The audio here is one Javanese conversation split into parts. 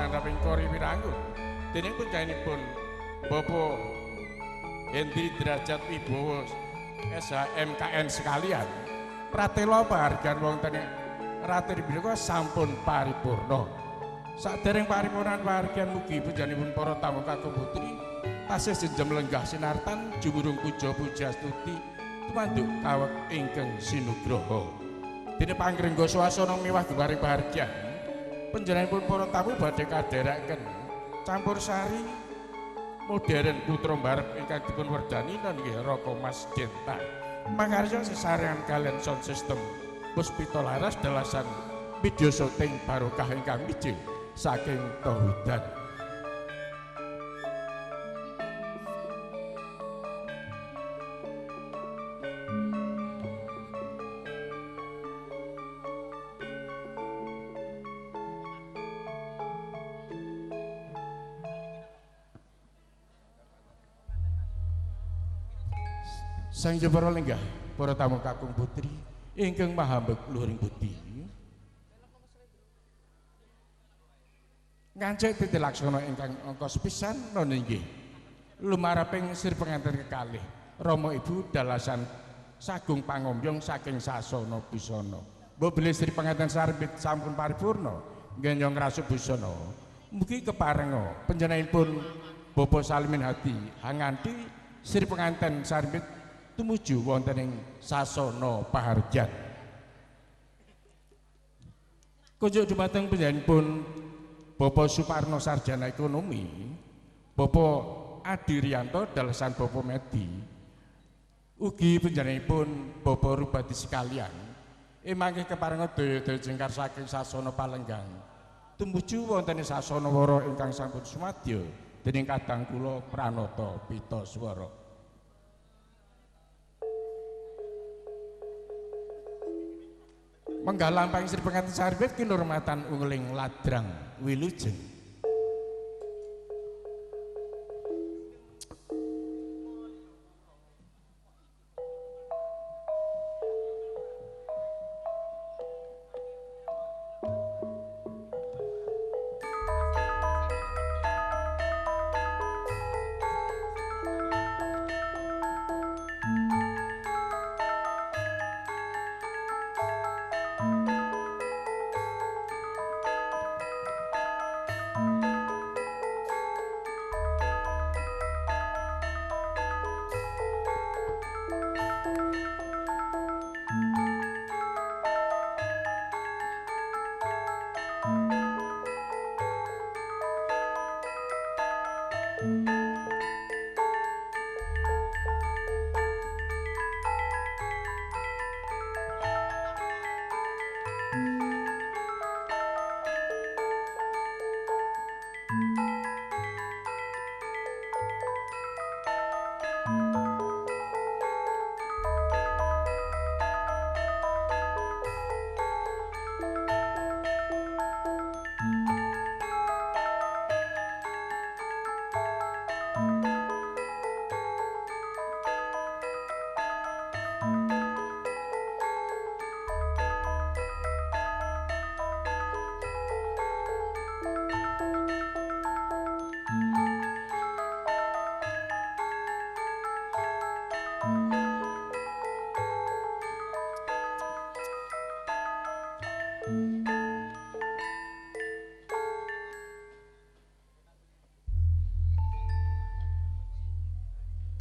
ngandhaping Kori Wiranggung dening punjainipun Bapak Hendri Derajat Wibowo SHMKN sekalian pratela pahargyan wonten Ratu Ribika sampun paripurna. Sadereng paripurnan pahargyan mugi panjenenganipun para tamu kakung putri tasih jenjem lenggah sinartan jumurung puja-puja stuti tumanduk kawek ingkang sinugraha. Dene pangrengga swasana miwah gemaring pahargyan panjenenganipun para tamu badhe kadherekaken campursari modern putra mbarep ingkang dipun werdani nggih Raka Mas Genta. Mangarya sesarengan kalian sound system Puspita Laras dalasan video syuting barokah ingkang mijil saking Tohudan. Sang Jepara lenggah para tamu kakung putri ingkang mahambek luhuring budi ngancik titilaksana ingkang angka sepisan nona inggih lumaraping sri pengantin kekalih Rama Ibu dalasan sagung pangombyong saking sasana busana mbok bilih sri pengantin sarbit sampun paripurna ngenyong rasu busana mugi keparenga panjenenganipun Bapak Salimin Hadi hanganti sri pengantin sarbit tumuju wonten ing sasana pahargyan. Kunjuk dumateng panjenenganipun Bapak Suparno Sarjana Ekonomi, Bapak Adi Rianto dalasan Bapak Medi, ugi panjenenganipun Bapak Rubadi sekalian, mangke keparenga daya-daya jengkar saking sasana Palenggang. Tumuju wonten ing sasana wara ingkang sampun sumadya dening kadang kula Pranata Pitaswara. Menggah lampahing sri pengantin sarbit kinurmatan ungling ladrang wilujeng.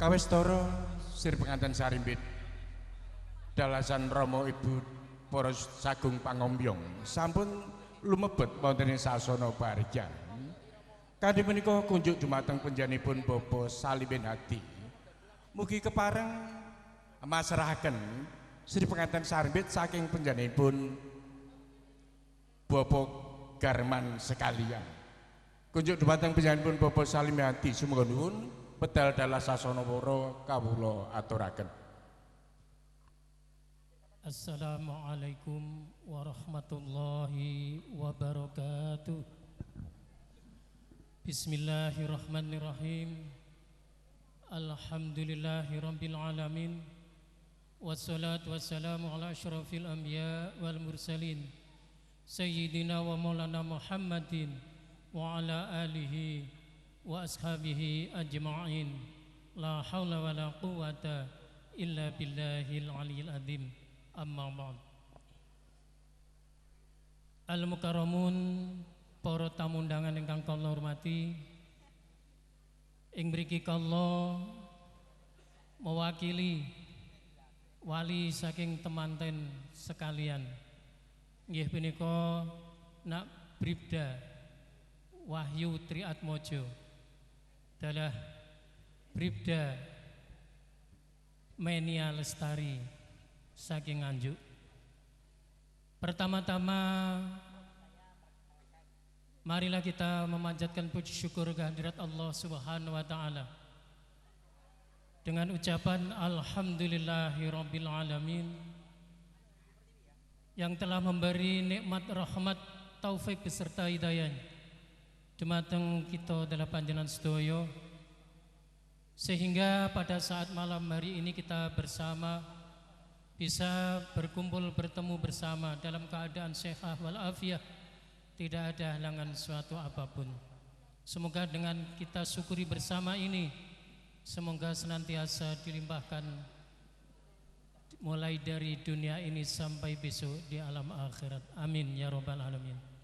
Kawistara sri pengantin sarimbit dalasan Rama Ibu para sagung pangombyong sampun lumebet wonten ing sasana pahargyan. Kanthi menika kunjuk dumateng panjenenganipun Bapak Salimin Hadi. Mugi kepareng masrahaken sri pengantin sarimbit saking panjenenganipun Bapak Garman sekalian. Kunjuk dumateng panjenenganipun Bapak Salimin Hadi sumangga nuwun pedal dalah sasana wara kawula aturaken. Assalamualaikum warahmatullahi wabarakatuh. Bismillahirrahmanirrahim. Alhamdulillahi rabbil alamin. Wassalatu wassalamu ala asyrafil anbiya wal mursalin Sayyidina wa maulana Muhammadin وعلى آله وأصحابه أجمعين لا حول ولا قوة إلا بالله العلي العظيم أما بعد. Al-Mukarramun, para tamu undangan ingkang kula hormati, ing mriki kula mewakili wali saking temanten sekalian, nggih punika Nak Bribda Wahyu Triatmojo adalah Bribda Menia Lestari saking Nganjuk. Pertama-tama marilah kita memanjatkan puji syukur kehadirat Allah Subhanahu wa taala dengan ucapan alhamdulillahirabbil alamin yang telah memberi nikmat rahmat taufik beserta hidayah dumateng kita dalam panjenengan sedaya, sehingga pada saat malam hari ini kita bersama bisa berkumpul bertemu bersama dalam keadaan sehat walafiat, tidak ada halangan suatu apapun. Semoga dengan kita syukuri bersama ini, semoga senantiasa dilimpahkan mulai dari dunia ini sampai besok di alam akhirat. Amin ya rabbal alamin.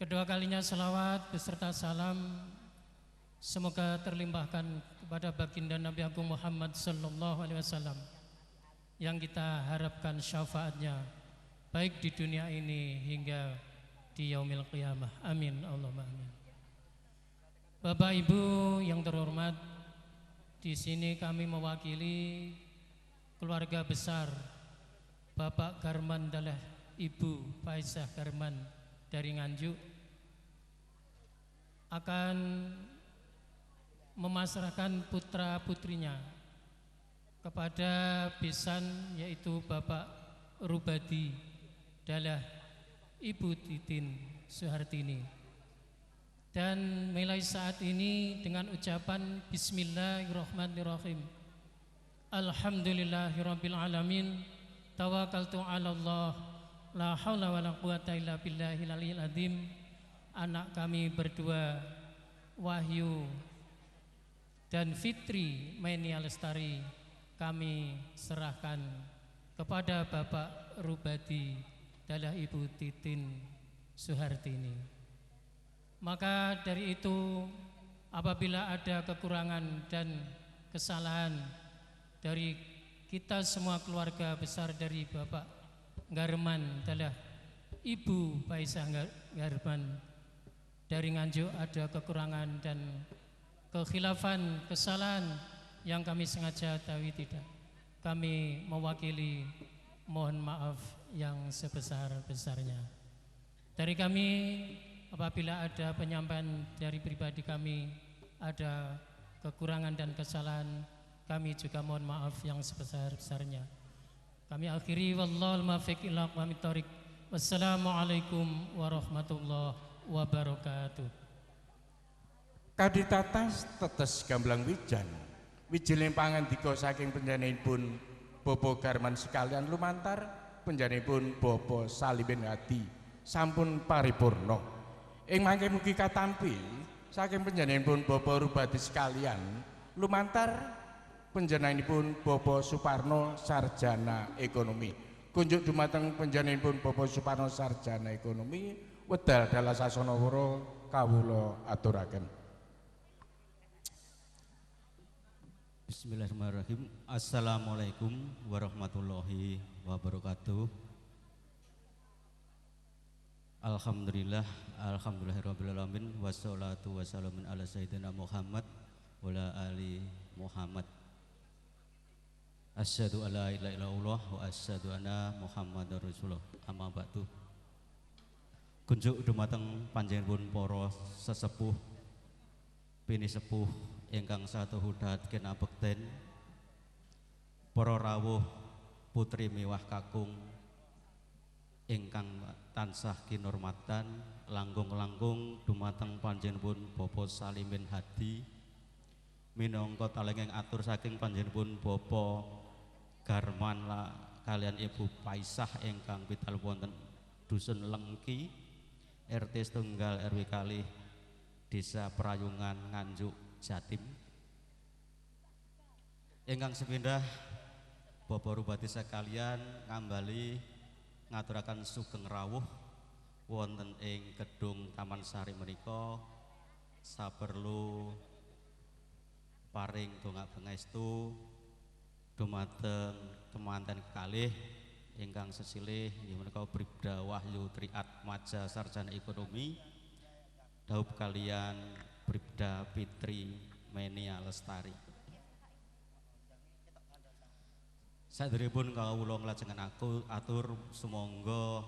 Kedua kalinya salawat beserta salam semoga terlimpahkan kepada baginda Nabi Agung Muhammad sallallahu alaihi wasallam yang kita harapkan syafaatnya baik di dunia ini hingga di yaumil qiyamah. Amin Allahumma amin. Bapak Ibu yang terhormat, di sini kami mewakili keluarga besar Bapak Garman adalah Ibu Faizah Garman dari Nganjuk akan memasrahkan putra putrinya kepada besan, yaitu Bapak Rubadi adalah Ibu Titin Suhartini. Dan mulai saat ini dengan ucapan bismillahirrahmanirrahim, alhamdulillahirabbil alamin, tawakkaltu 'ala Allah, la haula wala quwata illa billahil aliyil azim. Anak kami berdua, Wahyu dan Fitri Menia Lestari, kami serahkan kepada Bapak Rubadi adalah Ibu Titin Suhartini. Maka dari itu, apabila ada kekurangan dan kesalahan dari kita semua keluarga besar dari Bapak Garman adalah Ibu Faizah Garman dari Nganjuk, ada kekurangan dan kekhilafan, kesalahan yang kami sengaja tahu tidak, kami mewakili mohon maaf yang sebesar-besarnya. Dari kami, apabila ada penyampaian dari pribadi kami ada kekurangan dan kesalahan, kami juga mohon maaf yang sebesar-besarnya. Kami akhiri, wallahul muwaffiq ila aqwamit thoriq. Wassalamualaikum warahmatullahi wabarakatuh. Kaditatas tetes gamblang wijan, wijiling pangandika saking panjenenganipun Bapak Garman sekalian lumantar panjenenganipun Bapak Salimin Hadi sampun paripurna. Ing mangke mugi katampi saking panjenenganipun Bapak Rubadi sekalian lumantar panjenenganipun Bapak Suparno sarjana ekonomi. Kunjuk dumateng panjenenganipun Bapak Suparno sarjana ekonomi, wedal dalah sasana wara kawula aturaken. Bismillahirrahmanirrahim. Assalamualaikum warahmatullahi wabarakatuh. Alhamdulillah, alhamdulillahirabbil alamin, wassalatu wassalamu ala sayyidina Muhammad wa ala ali Muhammad. Asyhadu alla ilaha illallah wa asyhadu anna Muhammadar Rasulullah. Amma ba'du. Kunjuk dumateng panjenenganipun para sesepuh pini sepuh ingkang satuhu dahatken abekten, para rawuh putri miwah kakung ingkang tansah kinurmatan, langkung-langkung dumateng panjenenganipun Bapak Salimin Hadi minangka talenging atur saking panjenenganipun Bapak Garman kalian Ibu Faizah ingkang pitalu wonten dusun Lengki RT Setunggal RW Kali Desa Prayungan Nganjuk Jatim. Ingkang sepindah Bapak Bupati sekalian ngambali ngaturaken sugeng rawuh wonten ing gedung Taman Sari menika saperlu paring donga pangestu dumateng kemanten kekalih ingkang sesilih inggih menika Bribda Wahyu Triat Maja Sarjana Ekonomi daup kalian Bribda Fitri Menia Lestari. Saderepun kawula nglajengaken aku atur sumangga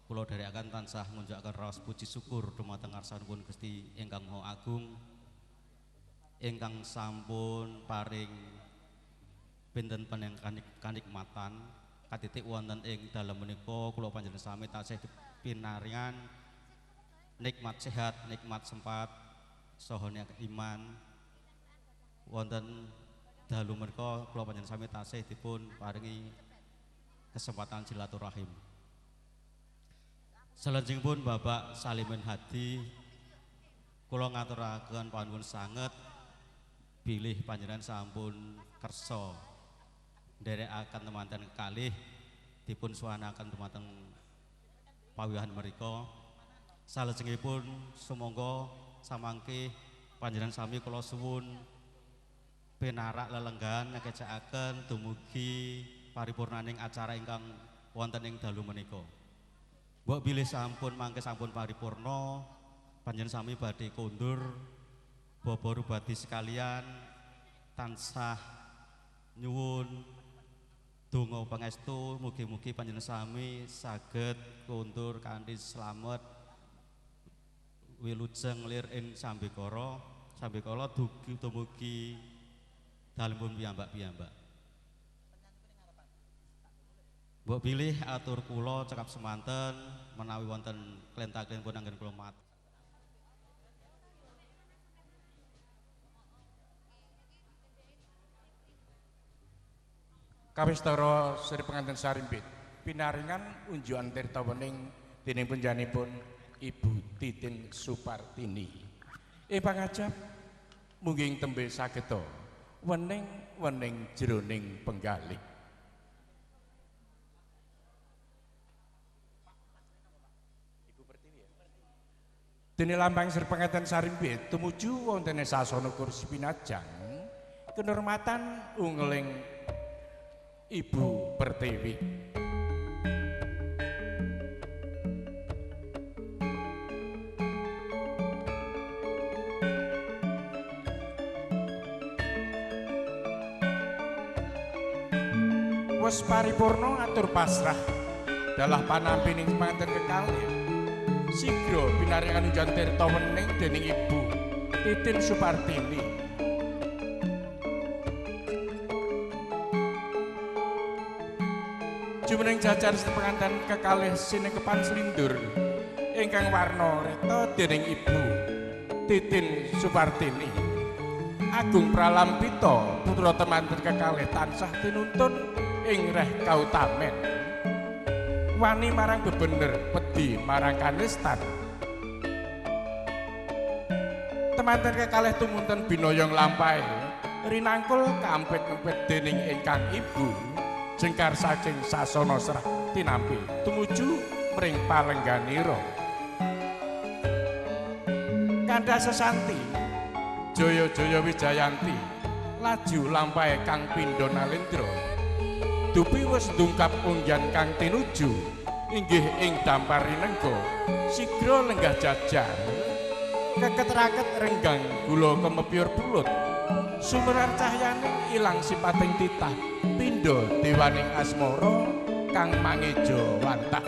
kula dherekaken tansah ngunjukaken raos puji syukur dumateng ngarsanipun Gusti ingkang Maha Agung ingkang sampun paring pinten kanikmatan katitik wonten ing dalem menika kula panjenengan sami tansah pinaringan nikmat sehat, nikmat sempat saha iman wonten dalu menika kula panjenengan sami tansah dipun paringi kesempatan silaturahim. Salajengipun Bapak Salimin Hadi kula ngaturaken panuwun sanget bilih panjenengan sampun kersa nderekaken temanten kekalih dipun suwanaken dumateng pawiyahan mriku. Salajengipun sumangga samangke panjenengan sami kula suwun pinarak lelenggan ngekecakaken dumugi paripurnaning acara ingkang wonten ing dalu menika. Mbok bilih sampun mangke sampun paripurna panjenengan sami badhe kondur Bapak Bupati sekalian tansah nyuwun donga pangestu mugi-mugi panjenengan sami saged kondur kanthi slamet wilujeng lir ing sambekara dugi dumugi dalempun piyambak-piyambak. Mbok bilih atur kula cekap semanten menawi wonten klenta-klentipun anggen kula mat. Kawistara Sri Pengantin Sarimpit pinaringan unjukan tirta wening dening panjenenganipun Ibu Titin Supartini. Pangajap mungging tembe sageta wening jroning penggalih. Dene lambang Sri Pengantin Sarimpit tumuju wontene sasana kursi pinajang kenurmatan ungling Ibu Pertiwi. Wes paripurna atur pasrah dalah panampining manten kekalih. Sigra pinaringan unjukan tirta wening dening Ibu Titin Supartini. Jumeneng jajar sepenganten kekalih sinekepan slindur ingkang warna reta dening Ibu Titin Supartini. Agung Pralampita putra temanten kekalih tansah tinuntun ing reh kautamen. Wani marang bebener, wedi marang kanistan. Temanten kekalih tumunten binaya nglampahi rinangkul kaampit-ampit dening ingkang Ibu jengkar saking sasana serah tinampi tumuju mring palengganira. Kandha sesanti Jaya-jaya Wijayanti laju lampahe Kang Pindha Nalendra. Dupi wis ndungkap ungyan kang tinuju inggih ing dampar rinengga sigra lenggah jajar keketeraket renggang gula kemepyur pulut sumerar cahyane ilang sipating titah pindha dewaning asmara kang mangeja wantah.